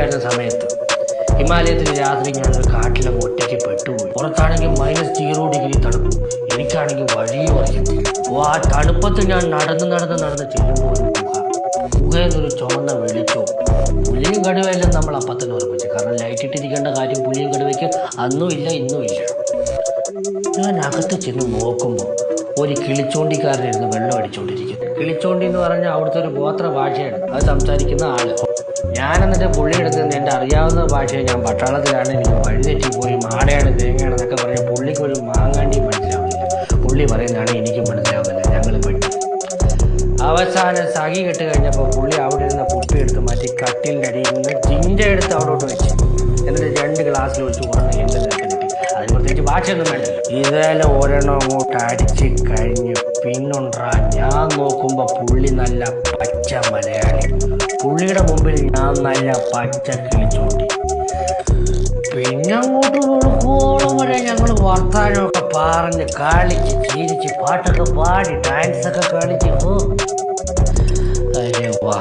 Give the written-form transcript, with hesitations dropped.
രാത്രിയായിരുന്ന സമയത്ത് ഹിമാലയത്തിൽ രാത്രി ഞാനൊരു കാട്ടിലെ ഒറ്റയ്ക്ക് പെട്ടുപോയി. പുറത്താണെങ്കിൽ -0 തണുപ്പ്, എനിക്കാണെങ്കിൽ വഴിയും അറിയത്തില്ല. ആ തണുപ്പത്ത് ഞാൻ നടന്ന് ചെല്ലുമ്പോൾ ഒരു ഗുഹയെന്നൊരു ചുവന്ന വെളിച്ചവും പുലിയും കടുവയെല്ലാം നമ്മൾ അപ്പം തന്നെ ഉറപ്പിച്ചു. കാരണം ലൈറ്റ് ഇട്ടിരിക്കേണ്ട കാര്യം പുലിയും കടുവയ്ക്ക് അന്നും ഇല്ല ഇന്നും ഇല്ല. ഞാൻ അകത്ത് ചെന്ന് നോക്കുമ്പോൾ ഒരു കിളിച്ചോണ്ടിക്കാരനിരുന്ന് വെള്ളം അടിച്ചുകൊണ്ടിരിക്കുന്നു. കിളിച്ചോണ്ടി എന്ന് പറഞ്ഞാൽ അവിടുത്തെ ഒരു ഗോത്ര ഭാഷയാണ്, അത് സംസാരിക്കുന്ന ആള്. ഞാൻ എന്നിട്ട് പുള്ളിയെടുത്ത് എൻ്റെ അറിയാവുന്ന ഭാഷയെ ഞാൻ പട്ടാളത്തിലാണ്, എനിക്ക് വഴിതെറ്റിപ്പോയി, മാടയാണ് തേങ്ങയാണെന്നൊക്കെ പറഞ്ഞ പുള്ളിക്ക് ഒരു മാങ്ങാണ്ടി മനസ്സിലാവുന്നില്ല. പുള്ളി പറയുന്നതാണ് എനിക്കും മനസ്സിലാവുന്നില്ല. ഞങ്ങൾ പെട്ടു. അവസാനം സഖി കെട്ട് കഴിഞ്ഞപ്പോൾ പുള്ളി അവിടെ ഇരുന്ന കുപ്പി എടുത്ത് മാറ്റി കട്ടിലിൻ്റെ അടിയിൽ നിന്ന് ജിഞ്ച എടുത്ത് അവിടോട്ട് വെച്ച് എന്നിട്ട് 2 ഗ്ലാസ്സിൽ ഒഴിച്ച് കുറഞ്ഞ് എൻ്റെ നിരക്ക് കിട്ടി. അതിന് പ്രത്യേകിച്ച് ഭാഷയൊന്നും വേണ്ടല്ലോ. ഇതേലെ ഒരെണ്ണം അങ്ങോട്ട് അടിച്ച് കഴിഞ്ഞ് പിന്നുണ്ടാ ഞാൻ നോക്കുമ്പോൾ പുള്ളി നല്ല പച്ച മലയാളി, പുള്ളിയുടെ മുമ്പിൽ ഞാൻ നല്ല പച്ച കിളിച്ചോണ്ടി. പിന്നെ അങ്ങോട്ട് വെളുക്കോളം വരെ ഞങ്ങൾ വർത്താനമൊക്കെ പറഞ്ഞ് കളിച്ച് ചിരിച്ച് പാട്ടൊക്കെ പാടി ഡാൻസൊക്കെ കളിച്ച്. അരെ വാ,